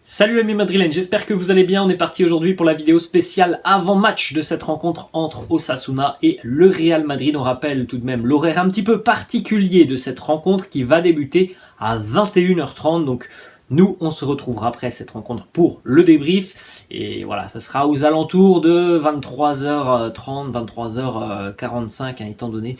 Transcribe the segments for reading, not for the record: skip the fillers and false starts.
Salut amis madrilènes, j'espère que vous allez bien. On est parti aujourd'hui pour la vidéo spéciale avant-match de cette rencontre entre Osasuna et le Real Madrid. On rappelle tout de même l'horaire un petit peu particulier de cette rencontre qui va débuter à 21h30. Donc nous, on se retrouvera après cette rencontre pour le débrief. Et voilà, ça sera aux alentours de 23h30, 23h45, étant donné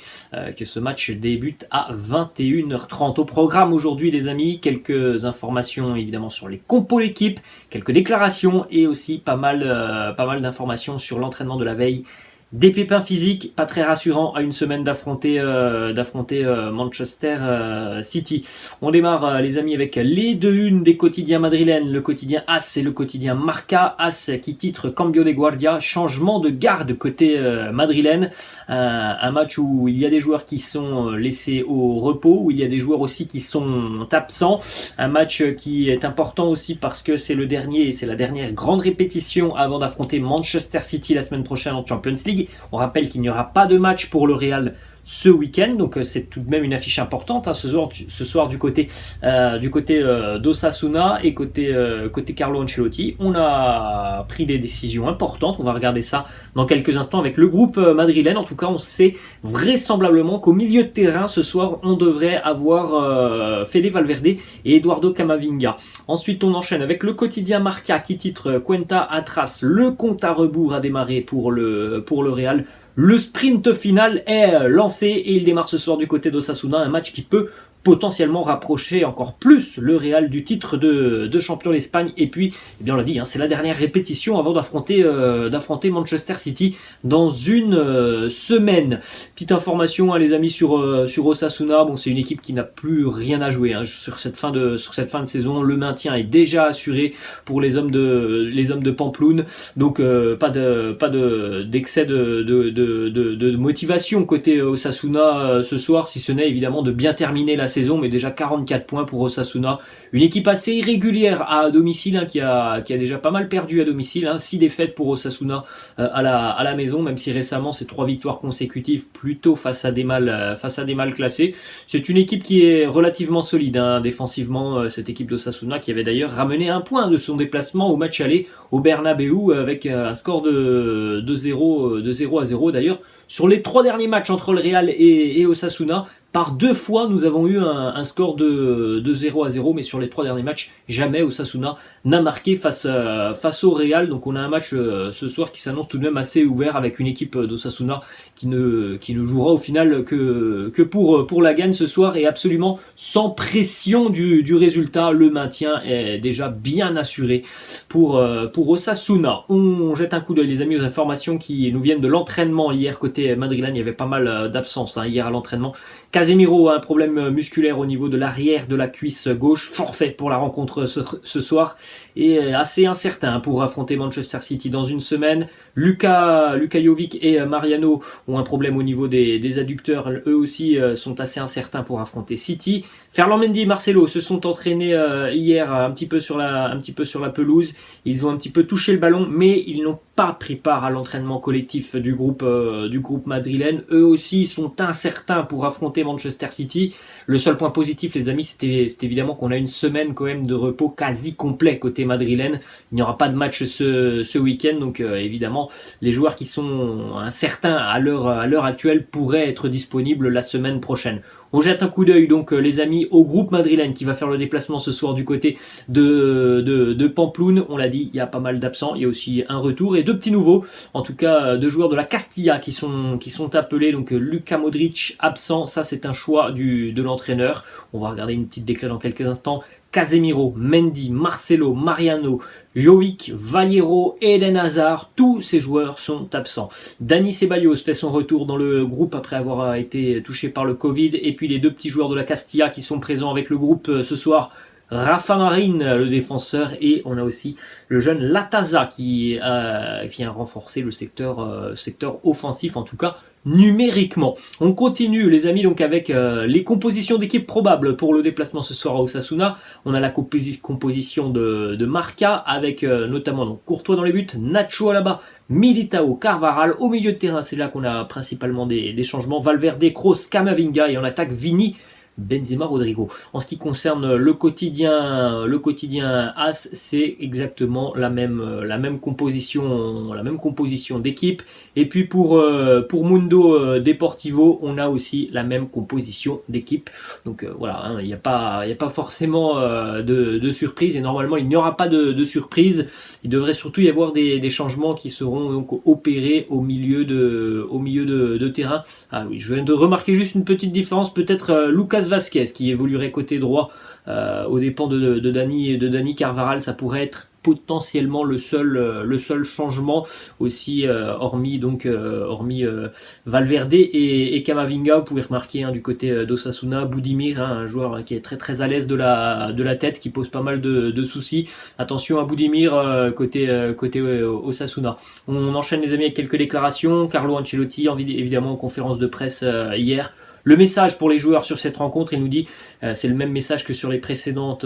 que ce match débute à 21h30. Au programme aujourd'hui, les amis, quelques informations évidemment sur les compos d'équipe, quelques déclarations et aussi pas mal d'informations sur l'entraînement de la veille. Des pépins physiques, pas très rassurants à une semaine d'affronter Manchester City. On démarre les amis avec les deux unes des quotidiens madrilènes, le quotidien AS et le quotidien Marca. AS qui titre Cambio de Guardia, changement de garde côté madrilène. Un match où il y a des joueurs qui sont laissés au repos, où il y a des joueurs aussi qui sont absents. Un match qui est important aussi parce que c'est la dernière grande répétition avant d'affronter Manchester City la semaine prochaine en Champions League. On rappelle qu'il n'y aura pas de match pour le Real ce week-end, donc c'est tout de même une affiche importante ce soir du côté d'Osasuna et côté Carlo Ancelotti. On a pris des décisions importantes, on va regarder ça dans quelques instants avec le groupe madrilène. En tout cas, on sait vraisemblablement qu'au milieu de terrain ce soir, on devrait avoir Fede Valverde et Eduardo Camavinga. Ensuite, on enchaîne avec le quotidien Marca qui titre Cuenta Atrás, le compte à rebours a démarré pour le Real. Le sprint final est lancé et il démarre ce soir du côté d'Osasuna, un match qui peut potentiellement rapprocher encore plus le Real du titre de champion d'Espagne. Et puis, eh bien on l'a dit, c'est la dernière répétition avant d'affronter Manchester City dans une semaine. Petite information, les amis, sur Osasuna. Bon, c'est une équipe qui n'a plus rien à jouer sur cette fin de saison. Le maintien est déjà assuré pour les hommes de Pampelune. Donc pas d'excès de motivation côté Osasuna ce soir, si ce n'est évidemment de bien terminer la saison, mais déjà 44 points pour Osasuna. Une équipe assez irrégulière à domicile, qui a déjà pas mal perdu à domicile. 6 défaites pour Osasuna à la maison, même si récemment c'est 3 victoires consécutives plutôt face à des mal classés. C'est une équipe qui est relativement solide défensivement, cette équipe d'Osasuna qui avait d'ailleurs ramené un point de son déplacement au match aller au Bernabéu avec un score de 0 à 0 d'ailleurs. Sur les 3 derniers matchs entre le Real et Osasuna, par 2 fois, nous avons eu un score de 0 à 0, mais sur les 3 derniers matchs, jamais Osasuna n'a marqué face au Real. Donc on a un match ce soir qui s'annonce tout de même assez ouvert avec une équipe d'Osasuna qui ne jouera au final que pour la gagne ce soir et absolument sans pression du résultat. Le maintien est déjà bien assuré pour Osasuna. On jette un coup d'œil, les amis, aux informations qui nous viennent de l'entraînement hier côté madrilène. Il y avait pas mal d'absences hier à l'entraînement. Casemiro a un problème musculaire au niveau de l'arrière de la cuisse gauche, forfait pour la rencontre ce soir et assez incertain pour affronter Manchester City dans une semaine. Luka Jovic et Mariano ont un problème au niveau des adducteurs, eux aussi sont assez incertains pour affronter City. Ferland Mendy et Marcelo se sont entraînés hier un petit peu sur la pelouse. Ils ont un petit peu touché le ballon, mais ils n'ont pas pris part à l'entraînement collectif du groupe madrilène. Eux aussi sont incertains pour affronter Manchester City. Le seul point positif, les amis, c'est évidemment qu'on a une semaine quand même de repos quasi complet côté madrilène. Il n'y aura pas de match ce week-end, donc évidemment les joueurs qui sont incertains à l'heure actuelle pourraient être disponibles la semaine prochaine. On jette un coup d'œil donc les amis au groupe madrilène qui va faire le déplacement ce soir du côté de Pampelune. On l'a dit, il y a pas mal d'absents, il y a aussi un retour et 2 petits nouveaux, en tout cas 2 joueurs de la Castilla qui sont appelés. Donc Luka Modric absent, ça c'est un choix de l'entraîneur. On va regarder une petite déclat dans quelques instants. Casemiro, Mendy, Marcelo, Mariano, Jovic, Valero, Eden Hazard, tous ces joueurs sont absents. Dani Ceballos fait son retour dans le groupe après avoir été touché par le Covid. Et puis les 2 petits joueurs de la Castilla qui sont présents avec le groupe ce soir. Rafa Marin, le défenseur, et on a aussi le jeune Lataza qui vient renforcer le secteur offensif, en tout cas numériquement. On continue les amis donc avec les compositions d'équipe probables pour le déplacement ce soir à Osasuna. On a la composition de Marca avec notamment donc Courtois dans les buts, Nacho Alaba, Militao, Carvajal. Au milieu de terrain, c'est là qu'on a principalement des changements. Valverde, Kroos, Camavinga, et en attaque Vini, Benzema, Rodrigo. En ce qui concerne le quotidien As, c'est exactement la même composition d'équipe. Et puis pour Mundo Deportivo, on a aussi la même composition d'équipe. Donc voilà, hein, il n'y a pas forcément de surprise, et normalement il n'y aura pas de surprise. Il devrait surtout y avoir des changements qui seront donc opérés au milieu de terrain. Ah oui, je viens de remarquer juste une petite différence, peut-être Lucas Vasquez qui évoluerait côté droit aux dépens de Dani Carvajal, ça pourrait être potentiellement le seul changement aussi, hormis Valverde et Camavinga. Vous pouvez remarquer, hein, du côté d'Osasuna, Budimir, hein, un joueur qui est très très à l'aise de la tête, qui pose pas mal de soucis. Attention à Budimir côté Osasuna. On enchaîne les amis avec quelques déclarations. Carlo Ancelotti, évidemment en conférence de presse hier. Le message pour les joueurs sur cette rencontre, il nous dit, c'est le même message que sur les précédentes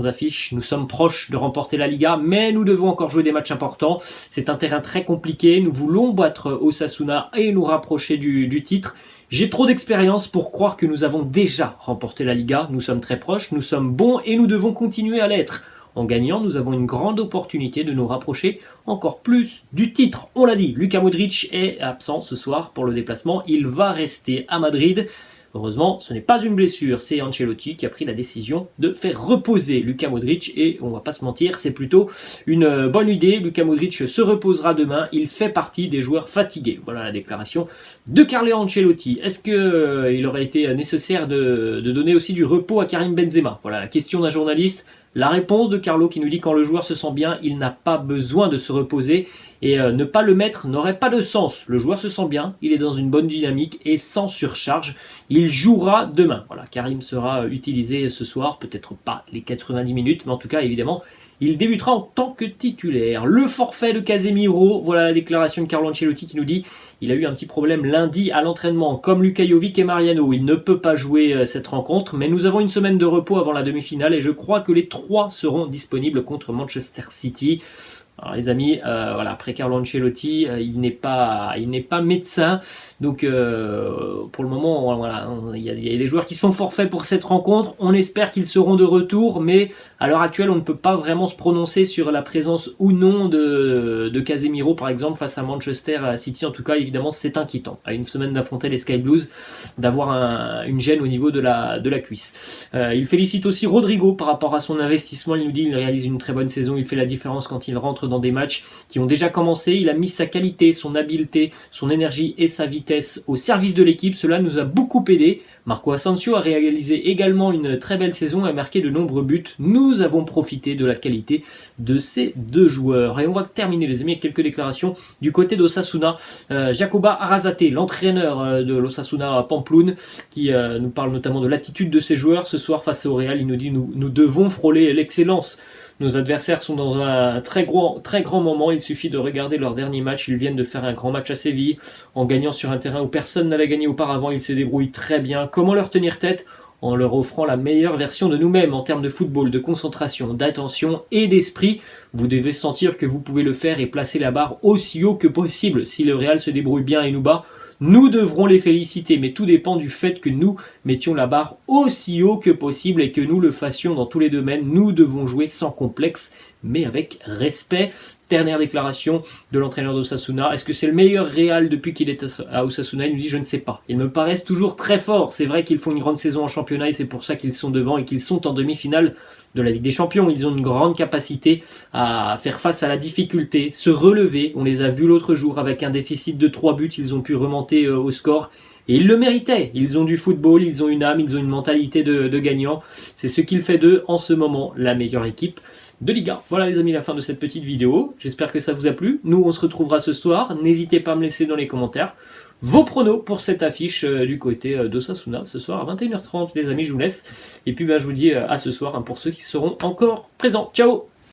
affiches. Nous sommes proches de remporter la Liga, mais nous devons encore jouer des matchs importants. C'est un terrain très compliqué. Nous voulons battre Osasuna et nous rapprocher du titre. J'ai trop d'expérience pour croire que nous avons déjà remporté la Liga. Nous sommes très proches, nous sommes bons et nous devons continuer à l'être. En gagnant, nous avons une grande opportunité de nous rapprocher encore plus du titre. On l'a dit, Luka Modric est absent ce soir pour le déplacement. Il va rester à Madrid. Heureusement, ce n'est pas une blessure. C'est Ancelotti qui a pris la décision de faire reposer Luka Modric. Et on va pas se mentir, c'est plutôt une bonne idée. Luka Modric se reposera demain. Il fait partie des joueurs fatigués. Voilà la déclaration de Carlo Ancelotti. Est-ce qu'il aurait été nécessaire de donner aussi du repos à Karim Benzema? Voilà la question d'un journaliste. La réponse de Carlo qui nous dit: quand le joueur se sent bien, il n'a pas besoin de se reposer, et ne pas le mettre n'aurait pas de sens. Le joueur se sent bien, il est dans une bonne dynamique et sans surcharge. Il jouera demain. Voilà, Karim sera utilisé ce soir, peut-être pas les 90 minutes, mais en tout cas évidemment il débutera en tant que titulaire. Le forfait de Casemiro, voilà la déclaration de Carlo Ancelotti qui nous dit: il a eu un petit problème lundi à l'entraînement, comme Luka Jovic et Mariano. Il ne peut pas jouer cette rencontre, mais nous avons une semaine de repos avant la demi-finale et je crois que les trois seront disponibles contre Manchester City. Alors les amis, voilà, après Carlo Ancelotti, il n'est pas médecin, donc pour le moment, voilà, il y a des joueurs qui sont forfaits pour cette rencontre. On espère qu'ils seront de retour, mais à l'heure actuelle, on ne peut pas vraiment se prononcer sur la présence ou non de Casemiro, par exemple, face à Manchester City. En tout cas, évidemment, c'est inquiétant. À une semaine d'affronter les Sky Blues, d'avoir une gêne au niveau de la cuisse. Il félicite aussi Rodrigo par rapport à son investissement. Il nous dit: il réalise une très bonne saison, il fait la différence quand il rentre dans des matchs qui ont déjà commencé. Il a mis sa qualité, son habileté, son énergie et sa vitesse au service de l'équipe. Cela nous a beaucoup aidé. Marco Asensio a réalisé également une très belle saison et a marqué de nombreux buts. Nous avons profité de la qualité de ces deux joueurs. Et on va terminer les amis avec quelques déclarations du côté d'Osasuna. Jacoba Arrasate, l'entraîneur de l'Osasuna Pampelune, qui nous parle notamment de l'attitude de ses joueurs ce soir face au Real. Il nous dit: nous devons frôler l'excellence. Nos adversaires sont dans un très grand moment. Il suffit de regarder leur dernier match. Ils viennent de faire un grand match à Séville en gagnant sur un terrain où personne n'avait gagné auparavant. Ils se débrouillent très bien. Comment leur tenir tête? En leur offrant la meilleure version de nous-mêmes en termes de football, de concentration, d'attention et d'esprit. Vous devez sentir que vous pouvez le faire et placer la barre aussi haut que possible. Si le Real se débrouille bien et nous bat, nous devrons les féliciter, mais tout dépend du fait que nous mettions la barre aussi haut que possible et que nous le fassions dans tous les domaines. Nous devons jouer sans complexe, mais avec respect. Dernière déclaration de l'entraîneur d'Osasuna. Est-ce que c'est le meilleur Real depuis qu'il est à Osasuna? Il nous dit: je ne sais pas. Ils me paraissent toujours très forts. C'est vrai qu'ils font une grande saison en championnat et c'est pour ça qu'ils sont devant et qu'ils sont en demi-finale de la Ligue des Champions. Ils ont une grande capacité à faire face à la difficulté, se relever. On les a vus l'autre jour avec un déficit de 3 buts. Ils ont pu remonter au score. Et ils le méritaient. Ils ont du football, ils ont une âme, ils ont une mentalité de gagnant. C'est ce qu'il fait d'eux en ce moment la meilleure équipe de Liga. Voilà les amis, la fin de cette petite vidéo. J'espère que ça vous a plu. Nous, on se retrouvera ce soir. N'hésitez pas à me laisser dans les commentaires vos pronos pour cette affiche du côté d'Osasuna ce soir à 21h30. Les amis, je vous laisse. Et puis je vous dis à ce soir pour ceux qui seront encore présents. Ciao!